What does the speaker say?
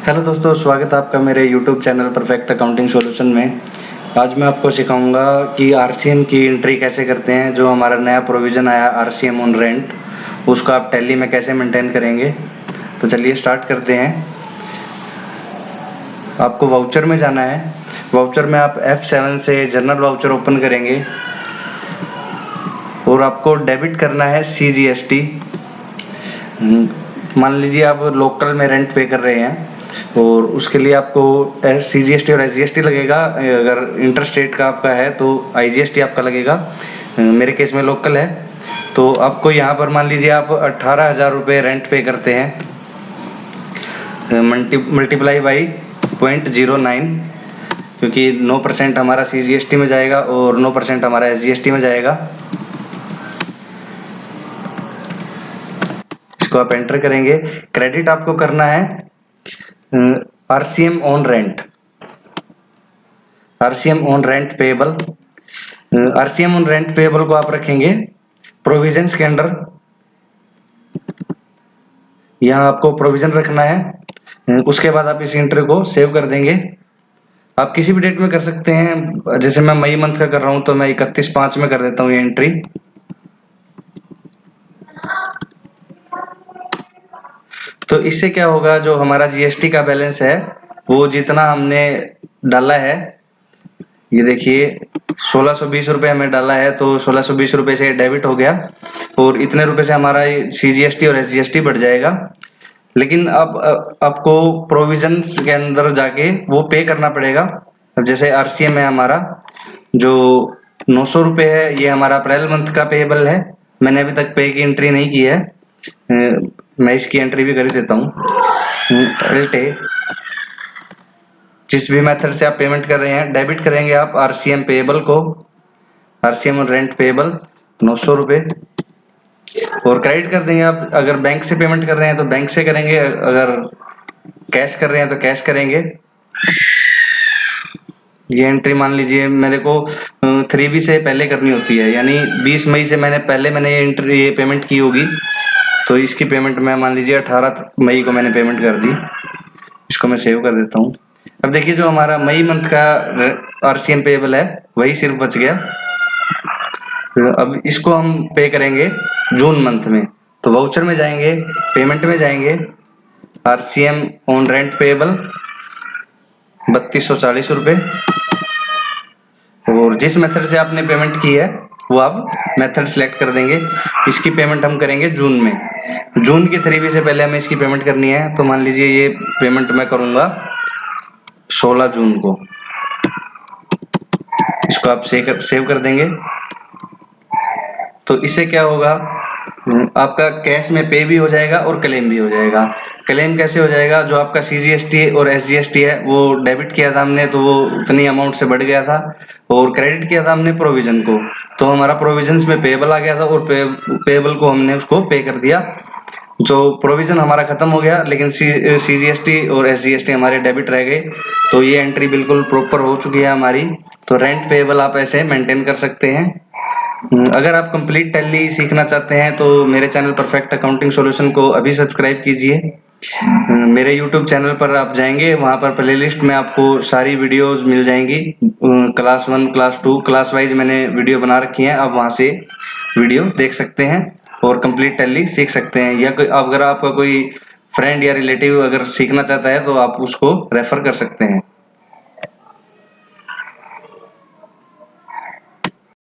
Hello दोस्तों, स्वागत है आपका मेरे YouTube channel perfect accounting solution में। आज मैं आपको सिखाऊंगा कि आरसीएम की एंट्री कैसे करते हैं। जो हमारा नया प्रोविज़न आया आरसीएम ऑन रेंट, उसको आप टैली में कैसे मेंटेन करेंगे। तो चलिए स्टार्ट करते हैं। आपको वाउचर में जाना है। वाउचर में आप F7 से जनरल वाउचर ओपन करेंगे और आपको डेबिट करना है CGST। मान लीजिए आप लोकल में रेंट पे कर रहे हैं और उसके लिए आपको CGST और SGST लगेगा। अगर इंटर स्टेट का आपका है तो IGST आपका लगेगा। मेरे केस में लोकल है, तो आपको यहाँ पर मान लीजिए आप 18,000 रुपये रेंट पे करते हैं, मल्टीप्लाई बाई 0.09, क्योंकि 9% हमारा CGST में जाएगा और 9% हमारा SGST में जाएगा। इसको आप एंटर करेंगे। क्रेडिट आपको करना है RCM on rent, RCM on rent payable. RCM on rent payable को आप रखेंगे प्रोविजंस के अंडर। यहाँ आपको प्रोविजन रखना है। उसके बाद आप इस एंट्री को सेव कर देंगे। आप किसी भी डेट में कर सकते हैं, जैसे मैं मई मंथ का कर रहा हूं तो मैं 31/5 में कर देता हूँ ये एंट्री। तो इससे क्या होगा, जो हमारा GST का बैलेंस है वो जितना हमने डाला है, ये देखिए 1620 रुपये हमें डाला है, तो 1620 रुपये से डेबिट हो गया और इतने रुपए से हमारा CGST और SGST बढ़ जाएगा। लेकिन अब आपको प्रोविजन के अंदर जाके वो पे करना पड़ेगा। अब जैसे RCM है हमारा जो 900 रुपये है, ये हमारा अप्रैल मंथ का पेएबल है। मैंने अभी तक पे की एंट्री नहीं की है, मैं इसकी एंट्री भी कर देता हूँ। अल्टे जिस भी मेथड से आप पेमेंट कर रहे हैं, डेबिट करेंगे आप RCM पेएबल को, RCM रेंट पेएबल 900 रुपये, और क्रेडिट कर देंगे आप। अगर बैंक से पेमेंट कर रहे हैं तो बैंक से करेंगे, अगर कैश कर रहे हैं तो कैश करेंगे। ये एंट्री मान लीजिए मेरे को 3B से पहले करनी होती है, यानी 20 मई से मैंने ये एंट्री ये पेमेंट की होगी, तो इसकी पेमेंट मैं मान लीजिए 18 मई को मैंने पेमेंट कर दी। इसको मैं सेव कर देता हूँ। अब देखिए जो हमारा मई मंथ का RCM पेएबल है वही सिर्फ बच गया। अब इसको हम पे करेंगे जून मंथ में। तो वाउचर में जाएंगे, पेमेंट में जाएंगे, RCM ऑन रेंट पेएबल 3240 रुपये, और जिस मेथड से आपने पेमेंट की है वो आप मेथड सिलेक्ट कर देंगे। इसकी पेमेंट हम करेंगे जून में। जून की 3B से पहले हमें इसकी पेमेंट करनी है, तो मान लीजिए ये पेमेंट मैं करूंगा 16 जून को। इसको आप सेव कर देंगे। तो इससे क्या होगा, आपका कैश में पे भी हो जाएगा और क्लेम भी हो जाएगा। क्लेम कैसे हो जाएगा, जो आपका CGST और SGST है वो डेबिट किया था हमने, तो वो उतनी अमाउंट से बढ़ गया था, और क्रेडिट किया था हमने प्रोविजन को, तो हमारा प्रोविजन में पेएबल आ गया था और पेएबल को हमने उसको पे कर दिया। जो प्रोविजन हमारा खत्म हो गया, लेकिन CGST और SGST हमारे डेबिट रह गए। तो ये एंट्री बिल्कुल प्रॉपर हो चुकी है हमारी। तो रेंट पेएबल आप ऐसे मेंटेन कर सकते हैं। अगर आप कंप्लीट टैली सीखना चाहते हैं तो मेरे चैनल परफेक्ट अकाउंटिंग सॉल्यूशन को अभी सब्सक्राइब कीजिए। मेरे YouTube चैनल पर आप जाएंगे, वहां पर प्लेलिस्ट में आपको सारी वीडियोस मिल जाएंगी। क्लास 1, क्लास 2, क्लास वाइज मैंने वीडियो बना रखी है, आप वहां से वीडियो देख सकते हैं और कंप्लीट टैली सीख सकते हैं। या अगर आपका कोई फ्रेंड या रिलेटिव अगर सीखना चाहता है तो आप उसको रेफर कर सकते हैं।